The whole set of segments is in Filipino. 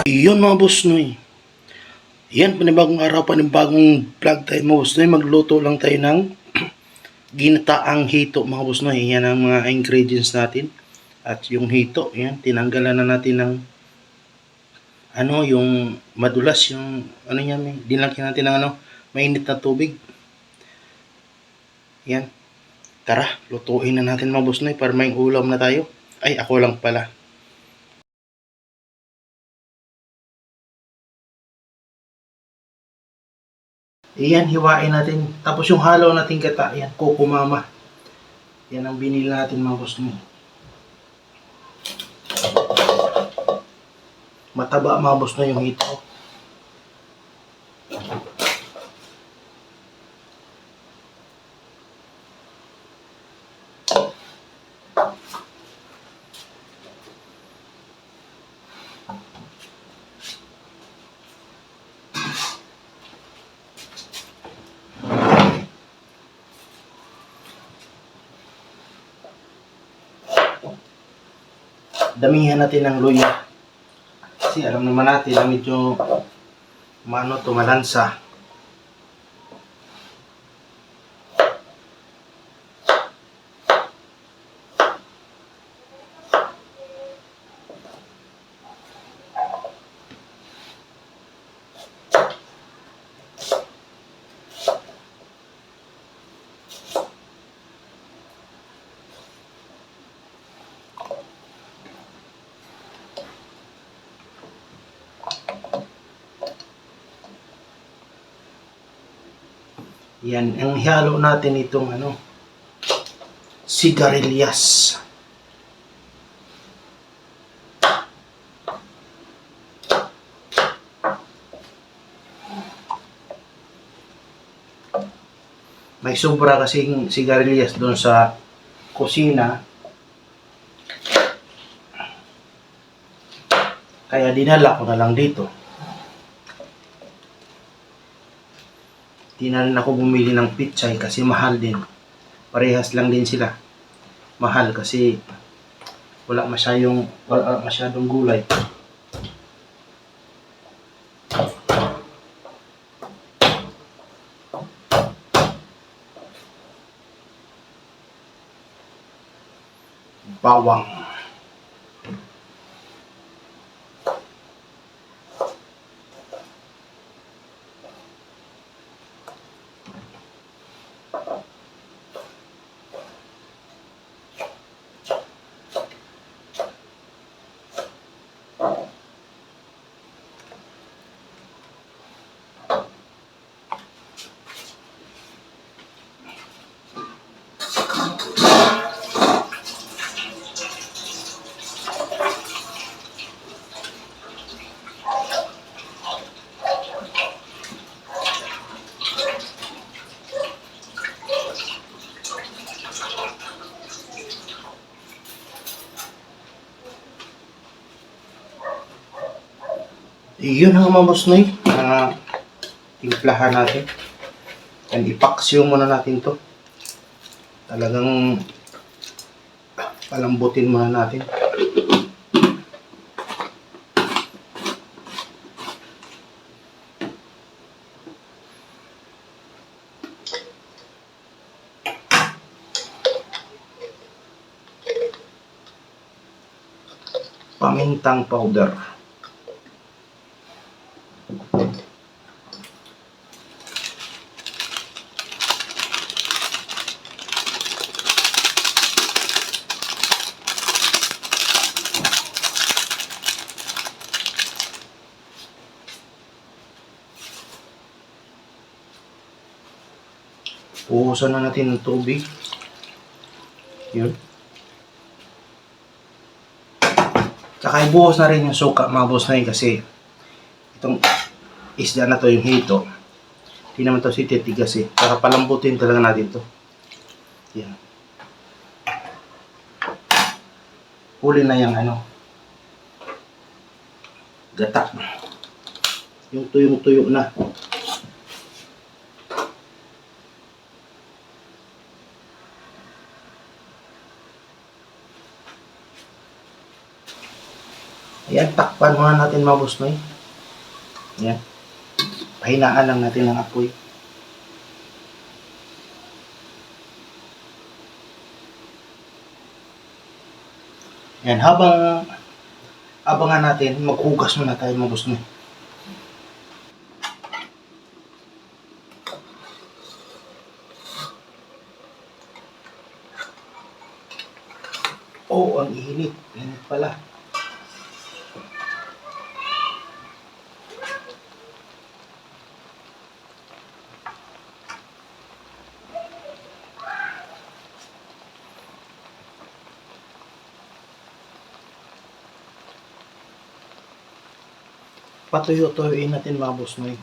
Iyon mga boss noy. Yan, panibagong araw, panibagong vlog tayo mga boss noy. Magluto lang tayo ng ginataang hito mga boss noy. Yan ang mga ingredients natin. At yung hito, yan, tinanggalan na natin ng yung madulas, yung yan, dinlagyan natin ng mainit na tubig. Yan. Tara, lutuin na natin mga boss noy para may ulam na tayo. Ay, ako lang pala. Iyan, hiwain natin. Tapos yung halaw natin gata, yan, Coco Mama. Yan ang binili natin mga boss noy. Mataba mga boss noy yung hito. Damihan natin ng luya. Kasi alam naman natin na medyo tumalansa. Yan, ang ihalo natin itong sigarilyas. May sobra kasing sigarilyas doon sa kusina. Kaya dinala ko na lang dito. Di na rin ako bumili ng pitsay kasi mahal din. Parehas lang din sila. Mahal kasi wala masyadong gulay. Bawang. Iyon ang mga boss noy. Timplahan natin. And ipaksiw muna natin to. Talagang palambutin muna natin. Pamintang powder. Puhusan na natin ng tubig. Yun. Tsaka ibuhos na rin yung suka mga boss noy kasi itong isda na to, yung hito, hindi naman to si titigas eh. Tsaka palambutin talaga natin to. Yan. Huli na yung gata. Yung tuyong-tuyo na. Ayan, takpan muna natin mga boss noy. Ayan. Pahinaan lang natin ang apoy. Ayan, habang abangan natin, maghugas muna tayo mga boss noy. Oh, ang init. Init pala. Patuyo-tuyuin natin mga boss noy.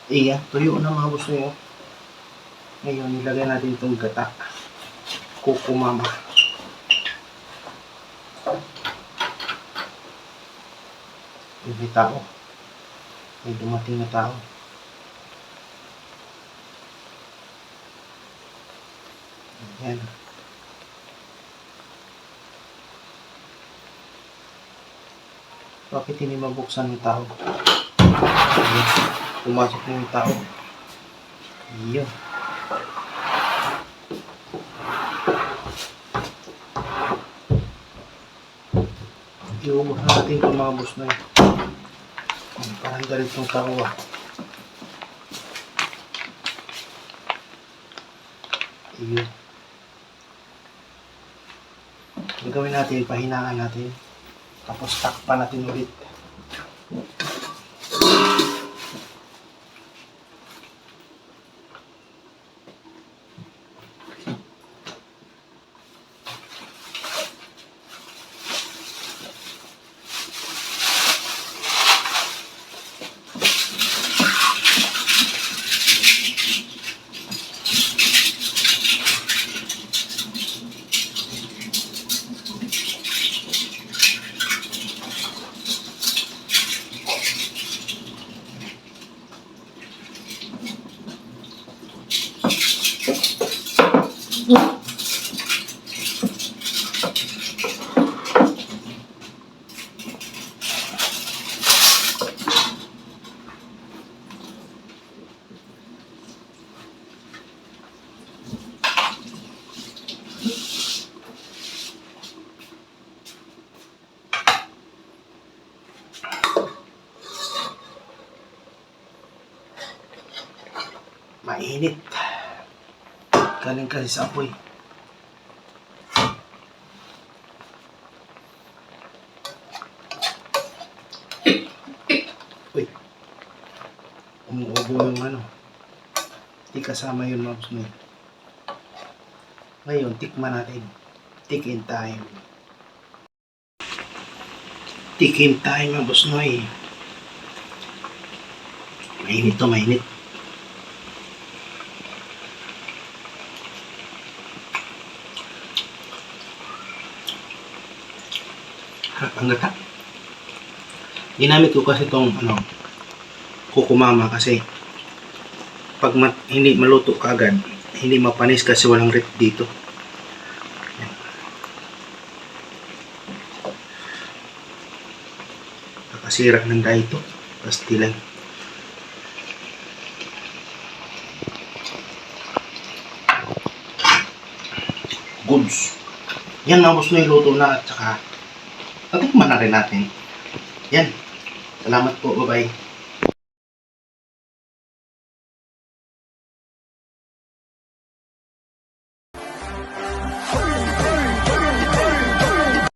Iya, tuyo na mga boss noy. Ngayon, nilagay natin itong gata. Kukumama. May tao. May dumating na tao. Ayan. Bakit hindi mabuksan ng tao? Ayan. Pumasok na yung tao. Iyon. Iubos natin itong mga boss noy. Parang galit yung tao ah. Iyon. Ang gawin natin, pahinaan natin. Tapos takpan natin ulit. Mainit. Galing kasi sa apoy. Uy. Umuubo yung ano. kasama yun mga boss noy. Ngayon, tikman natin. Tikim time. Tikim time mga boss noy. Mainit to, mainit. Harap ang gata. Ginamit ko kasi itong kukumama kasi pag hindi maluto kagad, hindi mapanis kasi walang rep dito. Yan. Nakasira ng dahito. Pastilan. Goods. Yan mga boss noy, luto na at saka tatikman na rin natin. Yan. Salamat po. Bye-bye.